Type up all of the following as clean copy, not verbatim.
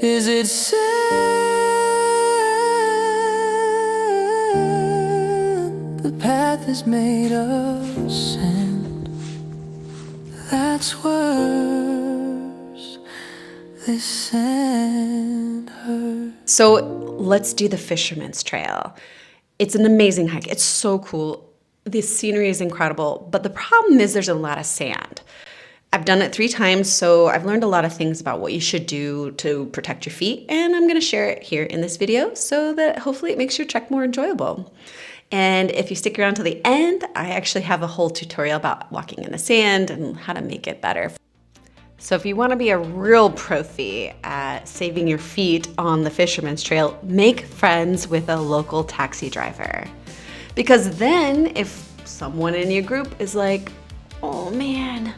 Is it sand? The path is made of sand. That's worse. This sand hurts. So let's do the Fisherman's Trail. It's an amazing hike. It's so cool. The scenery is incredible, but the problem is there's a lot of sand. I've done it 3 times, so I've learned a lot of things about what you should do to protect your feet, and I'm gonna share it here in this video so that hopefully it makes your trek more enjoyable. And if you stick around to the end, I actually have a whole tutorial about walking in the sand and how to make it better. So if you want to be a real profi at saving your feet on the Fisherman's Trail, make friends with a local taxi driver. Because then if someone in your group is like, oh man,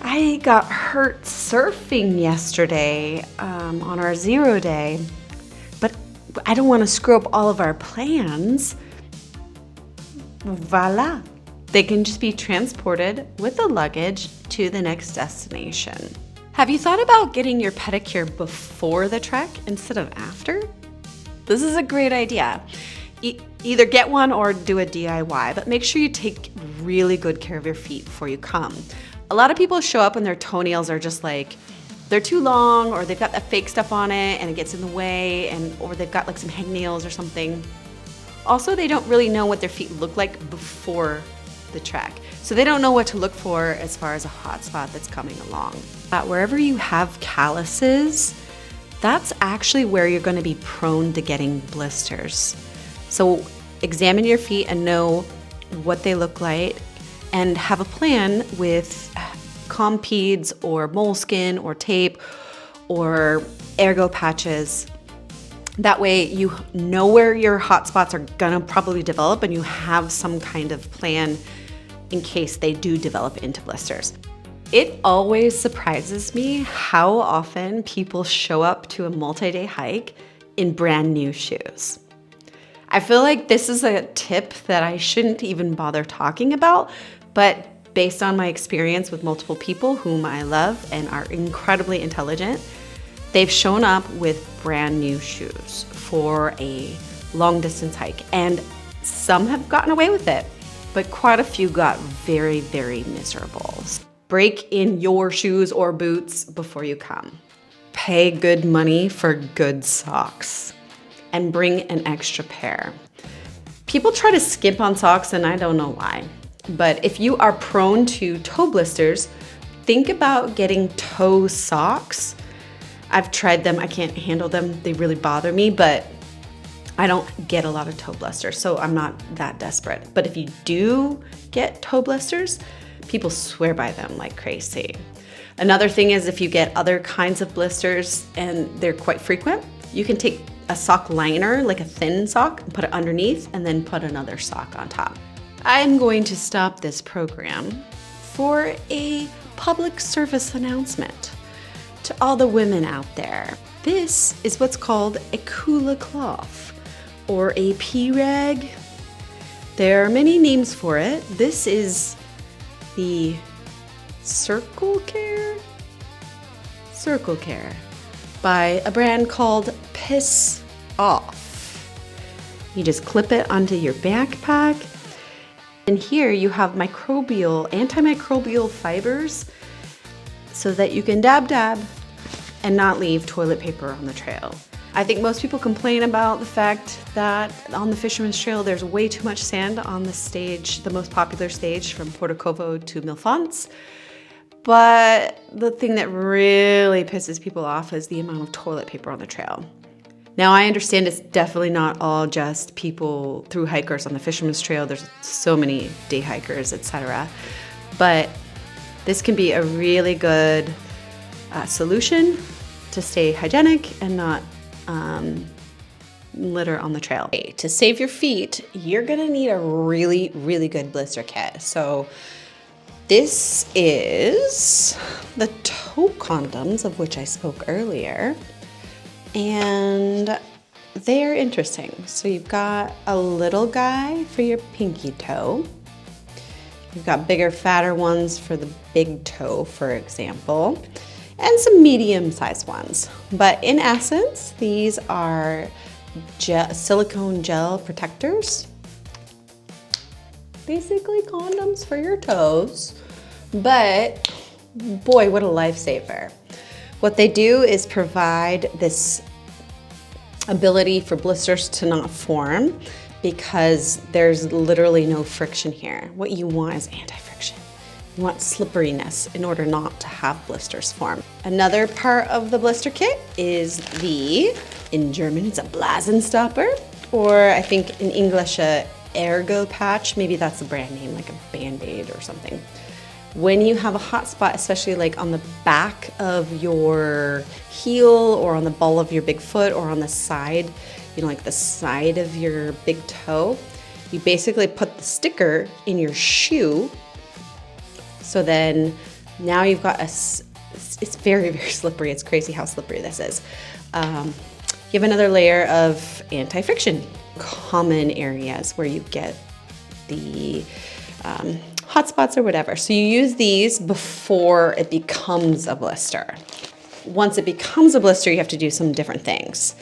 I got hurt surfing yesterday on our 0 day, but I don't want to screw up all of our plans, voila. They can just be transported with the luggage to the next destination. Have you thought about getting your pedicure before the trek instead of after? This is a great idea. Either get one or do a DIY, but make sure you take really good care of your feet before you come. A lot of people show up and their toenails are just like, they're too long, or they've got that fake stuff on it and it gets in the way, or they've got like some hangnails or something. Also, they don't really know what their feet look like before the trek. So they don't know what to look for as far as a hot spot that's coming along. Wherever you have calluses, that's actually where you're going to be prone to getting blisters. So examine your feet and know what they look like and have a plan with Compedes or moleskin or tape or ergo patches. That way you know where your hot spots are gonna probably develop and you have some kind of plan in case they do develop into blisters. It always surprises me how often people show up to a multi-day hike in brand new shoes. I feel like this is a tip that I shouldn't even bother talking about, but based on my experience with multiple people whom I love and are incredibly intelligent, they've shown up with brand new shoes for a long distance hike, and some have gotten away with it, but quite a few got very, very miserable. Break in your shoes or boots before you come. Pay good money for good socks and bring an extra pair. People try to skimp on socks and I don't know why, but if you are prone to toe blisters, think about getting toe socks. I've tried them, I can't handle them, they really bother me, but I don't get a lot of toe blisters, so I'm not that desperate. But if you do get toe blisters, people swear by them like crazy. Another thing is if you get other kinds of blisters and they're quite frequent, you can take a sock liner, like a thin sock, and put it underneath and then put another sock on top. I'm going to stop this program for a public service announcement to all the women out there. This is what's called a Kula cloth or a P-rag. There are many names for it. This is the Circle Care by a brand called Piss Off. You just clip it onto your backpack, and here you have antimicrobial fibers so that you can dab and not leave toilet paper on the trail. I think most people complain about the fact that on the Fisherman's Trail there's way too much sand on the stage, the most popular stage from Porto Covo to Milfontes. But the thing that really pisses people off is the amount of toilet paper on the trail. Now I understand it's definitely not all just people through hikers on the Fisherman's Trail. There's so many day hikers, etc. But this can be a really good solution to stay hygienic and not litter on the trail. To save your feet, you're gonna need a really, really good blister kit. So this is the toe condoms of which I spoke earlier, and they're interesting. So you've got a little guy for your pinky toe. You've got bigger, fatter ones for the big toe, for example. and some medium-sized ones. But in essence, these are silicone gel protectors. Basically condoms for your toes, but boy, what a lifesaver. What they do is provide this ability for blisters to not form because there's literally no friction here. What you want is anti-friction. You want slipperiness in order not to have blisters form. Another part of the blister kit is in German, it's a Blasenstopper, or I think in English, a ergo patch. Maybe that's a brand name, like a Band-Aid or something. When you have a hot spot, especially like on the back of your heel or on the ball of your big foot or on the side, you know, like the side of your big toe, you basically put the sticker in your shoe. So then now you've got it's very, very slippery. It's crazy how slippery this is. You have another layer of anti-friction. Common areas where you get the hot spots or whatever. So you use these before it becomes a blister. Once it becomes a blister, you have to do some different things.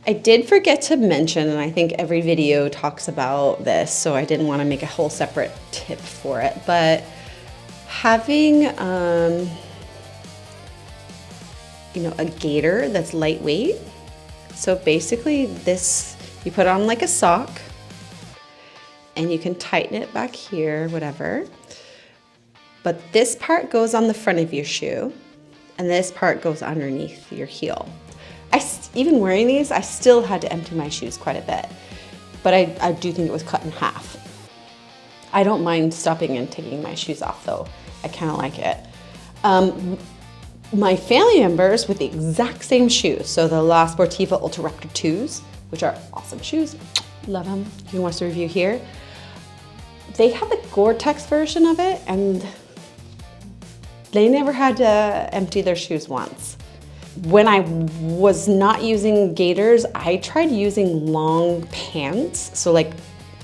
I did forget to mention, and I think every video talks about this, so I didn't want to make a whole separate tip for it, but having a gaiter that's lightweight. So basically this, you put on like a sock and you can tighten it back here, whatever. But this part goes on the front of your shoe and this part goes underneath your heel. Even wearing these, I still had to empty my shoes quite a bit, but I do think it was cut in half. I don't mind stopping and taking my shoes off though. I kind of like it. My family members with the exact same shoes, so the La Sportiva Ultra Raptor 2s, which are awesome shoes, love them. You can watch the review here. They had the Gore-Tex version of it and they never had to empty their shoes once. When I was not using gaiters, I tried using long pants. So like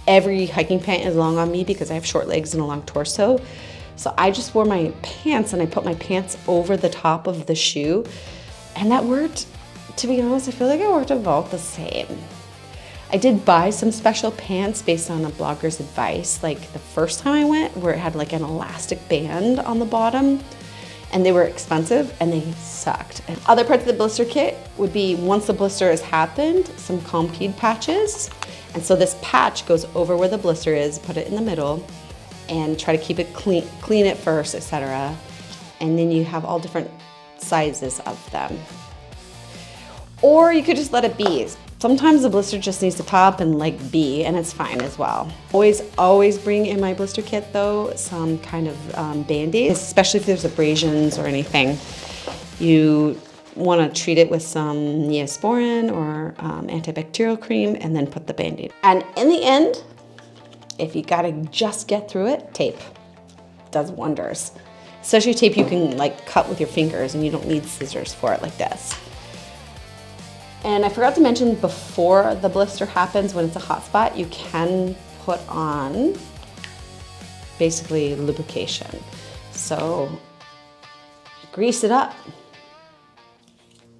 every hiking pant is long on me because I have short legs and a long torso. So I just wore my pants and I put my pants over the top of the shoe. And that worked, to be honest, I feel like it worked about the same. I did buy some special pants based on a blogger's advice, like the first time I went, where it had like an elastic band on the bottom, and they were expensive and they sucked. And other parts of the blister kit would be, once the blister has happened, some Compeed patches. And so this patch goes over where the blister is, put it in the middle, and try to keep it clean it first, etc. And then you have all different sizes of them. Or you could just let it be. Sometimes the blister just needs to pop and like be, and it's fine as well. Always bring in my blister kit though, some kind of Band-Aid, especially if there's abrasions or anything. You want to treat it with some Neosporin or antibacterial cream and then put the Band-Aid. And in the end, if you gotta just get through it, tape does wonders. Especially tape you can like cut with your fingers and you don't need scissors for it like this. And I forgot to mention, before the blister happens, when it's a hot spot, you can put on basically lubrication. So grease it up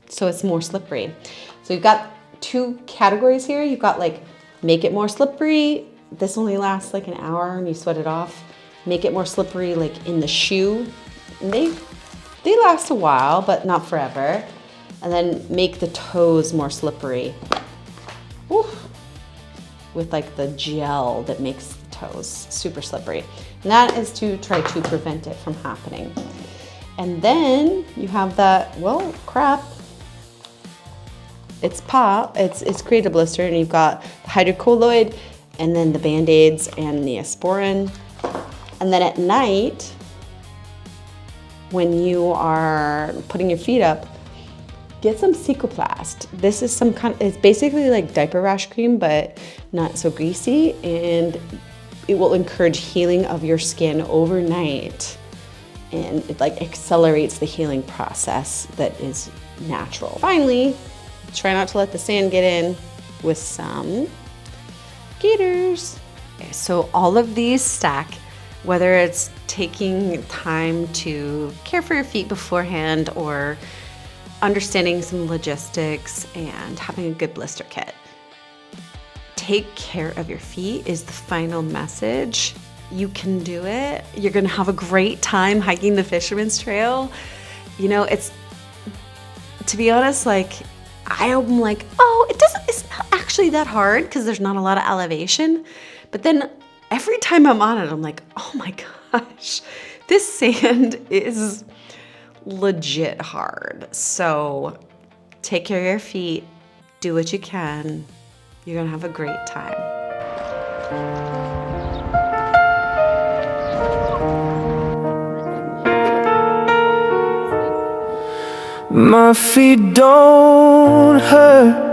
so it's more slippery. So you've got two categories here. You've got like, make it more slippery. This only lasts like an hour and you sweat it off. Make it more slippery like in the shoe. And they last a while, but not forever. And then make the toes more slippery. Oof. With like the gel that makes the toes super slippery. And that is to try to prevent it from happening. And then you have that, well, crap. It's created a blister, and you've got the hydrocolloid and then the Band-Aids and Neosporin. And then at night, when you are putting your feet up, get some Cicoplast. This is it's basically like diaper rash cream, but not so greasy, and it will encourage healing of your skin overnight. And it like accelerates the healing process that is natural. Finally, try not to let the sand get in with some gaiters. Okay, so all of these stack Whether it's taking time to care for your feet beforehand or understanding some logistics and having a good blister kit. Take care of your feet is the final message. You can do it. You're gonna have a great time hiking the Fisherman's Trail. You know, it's, to be honest, like, I'm like, oh, it's not actually that hard because there's not a lot of elevation. But then every time I'm on it, I'm like, oh my gosh, this sand is legit hard. So take care of your feet, do what you can. You're gonna have a great time. My feet don't hurt